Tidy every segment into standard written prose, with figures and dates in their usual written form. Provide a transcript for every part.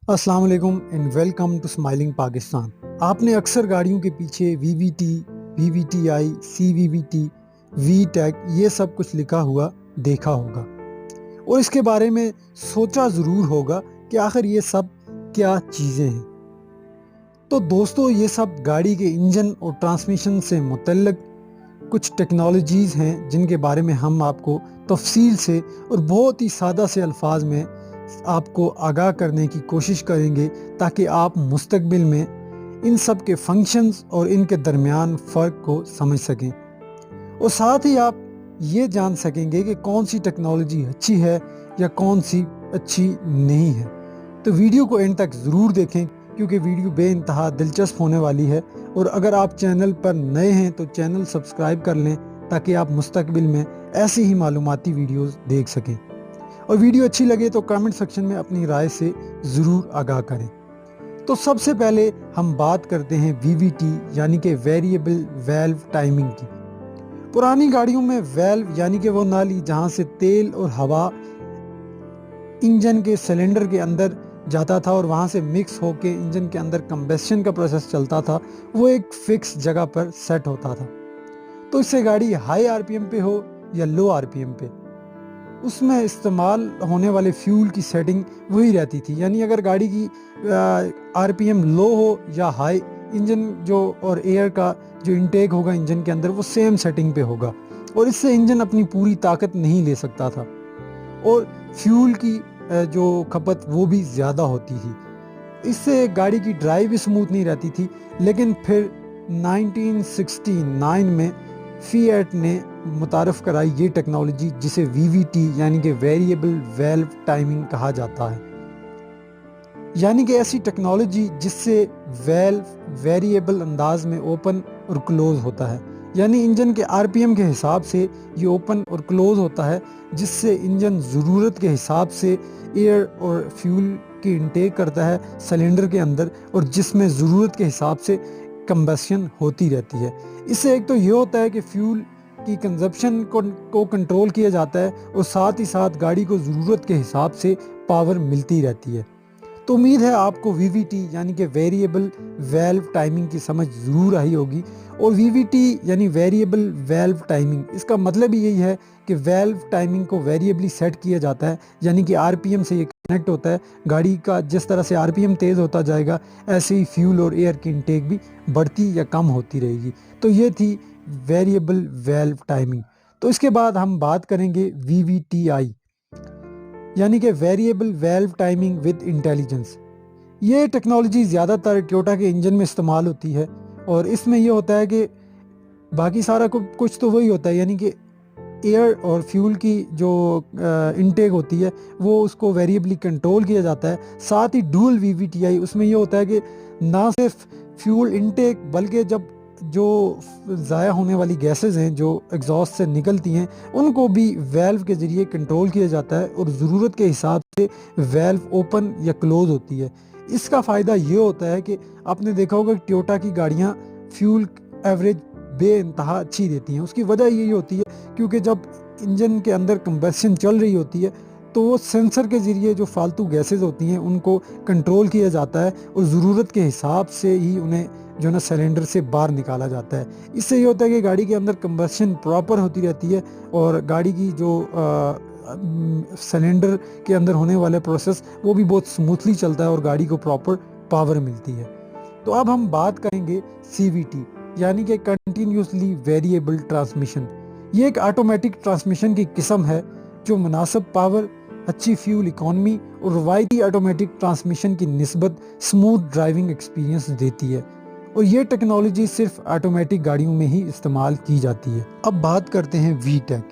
السلام علیکم and welcome to smiling Pakistan. آپ نے اکثر گاڑیوں کے پیچھے V V T, V V T I, C V V T, VTEC یہ سب کچھ لکھا ہوا دیکھا ہوگا اور اس کے بارے میں سوچا ضرور ہوگا کہ آخر یہ سب کیا چیزیں ہیں۔ تو دوستو، یہ سب گاڑی کے انجن اور ٹرانسمیشن سے متعلق کچھ ٹیکنالوجیز ہیں جن کے بارے میں ہم آپ کو تفصیل سے اور بہت ہی سادہ سے الفاظ میں آپ کو آگاہ کرنے کی کوشش کریں گے، تاکہ آپ مستقبل میں ان سب کے فنکشنز اور ان کے درمیان فرق کو سمجھ سکیں، اور ساتھ ہی آپ یہ جان سکیں گے کہ کون سی ٹیکنالوجی اچھی ہے یا کون سی اچھی نہیں ہے۔ تو ویڈیو کو اینڈ تک ضرور دیکھیں، کیونکہ ویڈیو بے انتہا دلچسپ ہونے والی ہے، اور اگر آپ چینل پر نئے ہیں تو چینل سبسکرائب کر لیں تاکہ آپ مستقبل میں ایسی ہی معلوماتی ویڈیوز دیکھ سکیں، اور ویڈیو اچھی لگے تو کامنٹ سیکشن میں اپنی رائے سے ضرور آگاہ کریں۔ تو سب سے پہلے ہم بات کرتے ہیں وی وی ٹی یعنی کہ ویریبل ویلو ٹائمنگ کی۔ پرانی گاڑیوں میں ویلو یعنی کہ وہ نالی جہاں سے تیل اور ہوا انجن کے سلنڈر کے اندر جاتا تھا اور وہاں سے مکس ہو کے انجن کے اندر کمبیشن کا پروسیس چلتا تھا، وہ ایک فکس جگہ پر سیٹ ہوتا تھا۔ تو اس سے گاڑی ہائی آر پی ایم پہ ہو یا لو آر پی ایم پہ، اس میں استعمال ہونے والے فیول کی سیٹنگ وہی رہتی تھی، یعنی اگر گاڑی کی آر پی ایم لو ہو یا ہائی، انجن اور ایئر کا جو انٹیک ہوگا انجن کے اندر وہ سیم سیٹنگ پہ ہوگا، اور اس سے انجن اپنی پوری طاقت نہیں لے سکتا تھا، اور فیول کی جو کھپت وہ بھی زیادہ ہوتی تھی۔ اس سے گاڑی کی ڈرائیو بھی سموتھ نہیں رہتی تھی۔ لیکن پھر 1969 میں فیئٹ نے متعارف کرائی یہ ٹیکنالوجی، جسے وی وی ٹی یعنی کہ ویریبل ویلو ٹائمنگ کہا جاتا ہے، یعنی کہ ایسی ٹیکنالوجی جس سے ویلو ویریبل انداز میں اوپن اور کلوز ہوتا ہے، یعنی انجن کے آر پی ایم کے حساب سے یہ اوپن اور کلوز ہوتا ہے، جس سے انجن ضرورت کے حساب سے ایئر اور فیول کی انٹیک کرتا ہے سلنڈر کے اندر، اور جس میں ضرورت کے حساب سے کمبشن ہوتی رہتی ہے۔ اس سے ایک تو یہ ہوتا ہے کہ فیول کی کنزپشن کو کنٹرول کیا جاتا ہے، اور ساتھ ہی ساتھ گاڑی کو ضرورت کے حساب سے پاور ملتی رہتی ہے۔ تو امید ہے آپ کو وی وی ٹی یعنی کہ ویریبل ویلو ٹائمنگ کی سمجھ ضرور آئی ہوگی۔ اور وی وی ٹی یعنی ویریبل ویلو ٹائمنگ، اس کا مطلب ہی یہی ہے کہ ویلو ٹائمنگ کو ویریبلی سیٹ کیا جاتا ہے، یعنی کہ آر پی ایم سے یہ کنیکٹ ہوتا ہے۔ گاڑی کا جس طرح سے آر پی ایم تیز ہوتا جائے گا، ایسے ہی فیول اور ایئر کی انٹیک بھی بڑھتی یا کم ہوتی رہے گی۔ تو یہ تھی ویریبل ویلو ٹائمنگ۔ تو اس کے بعد ہم بات کریں گے وی وی ٹی آئی یعنی کہ variable valve timing with intelligence. یہ ٹیکنالوجی زیادہ تر ٹویوٹا کے انجن میں استعمال ہوتی ہے، اور اس میں یہ ہوتا ہے کہ باقی سارا کچھ تو وہی ہوتا ہے، یعنی کہ ایئر اور فیول کی جو انٹیک ہوتی ہے وہ اس کو ویریبلی کنٹرول کیا جاتا ہے۔ ساتھ ہی ڈول وی وی ٹی آئی، اس میں یہ ہوتا ہے کہ نہ صرف فیول انٹیک بلکہ جب جو ضائع ہونے والی گیسز ہیں جو ایگزاسٹ سے نکلتی ہیں، ان کو بھی ویلو کے ذریعے کنٹرول کیا جاتا ہے، اور ضرورت کے حساب سے ویلو اوپن یا کلوز ہوتی ہے۔ اس کا فائدہ یہ ہوتا ہے کہ آپ نے دیکھا ہوگا کہ ٹویوٹا کی گاڑیاں فیول ایوریج بے انتہا اچھی دیتی ہیں۔ اس کی وجہ یہی ہوتی ہے کیونکہ جب انجن کے اندر کمبشن چل رہی ہوتی ہے تو وہ سینسر کے ذریعے جو فالتو گیسز ہوتی ہیں ان کو کنٹرول کیا جاتا ہے، اور ضرورت کے حساب سے ہی انہیں جو نا سلنڈر سے باہر نکالا جاتا ہے۔ اس سے یہ ہوتا ہے کہ گاڑی کے اندر کمبشن پراپر ہوتی رہتی ہے، اور گاڑی کی جو سلنڈر کے اندر ہونے والا پروسیس وہ بھی بہت سموتھلی چلتا ہے، اور گاڑی کو پراپر پاور ملتی ہے۔ تو اب ہم بات کریں گے سی وی ٹی یعنی کہ کنٹینیوسلی ویریبل ٹرانسمیشن۔ یہ ایک آٹومیٹک ٹرانسمیشن کی قسم ہے جو مناسب پاور، اچھی فیول اکانومی اور روایتی آٹومیٹک ٹرانسمیشن کی نسبت سموتھ ڈرائیونگ ایکسپیرینس دیتی ہے، اور یہ ٹیکنالوجی صرف آٹومیٹک گاڑیوں میں ہی استعمال کی جاتی ہے۔ اب بات کرتے ہیں وی ٹیک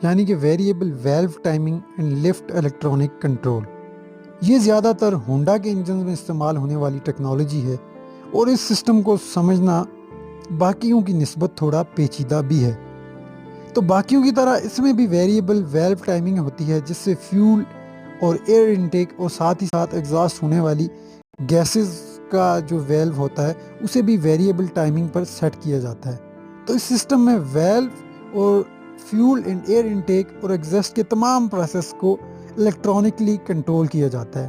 یعنی کہ variable valve timing and lift electronic control. یہ زیادہ تر ہونڈا کے انجن میں استعمال ہونے والی ٹیکنالوجی ہے، اور اس سسٹم کو سمجھنا باقیوں کی نسبت تھوڑا پیچیدہ بھی ہے۔ تو باقیوں کی طرح اس میں بھی ویریبل ویلو ٹائمنگ ہوتی ہے، جس سے فیول اور ایئر انٹیک اور ساتھ ہی ساتھ ایگزاسٹ ہونے والی گیسز کا جو ویلو ہوتا ہے اسے بھی ویریبل ٹائمنگ پر سیٹ کیا جاتا ہے۔ تو اس سسٹم میں ویلو اور فیول اینڈ ایئر انٹیک اور ایگزاسٹ کے تمام پروسیس کو الیکٹرانکلی کنٹرول کیا جاتا ہے،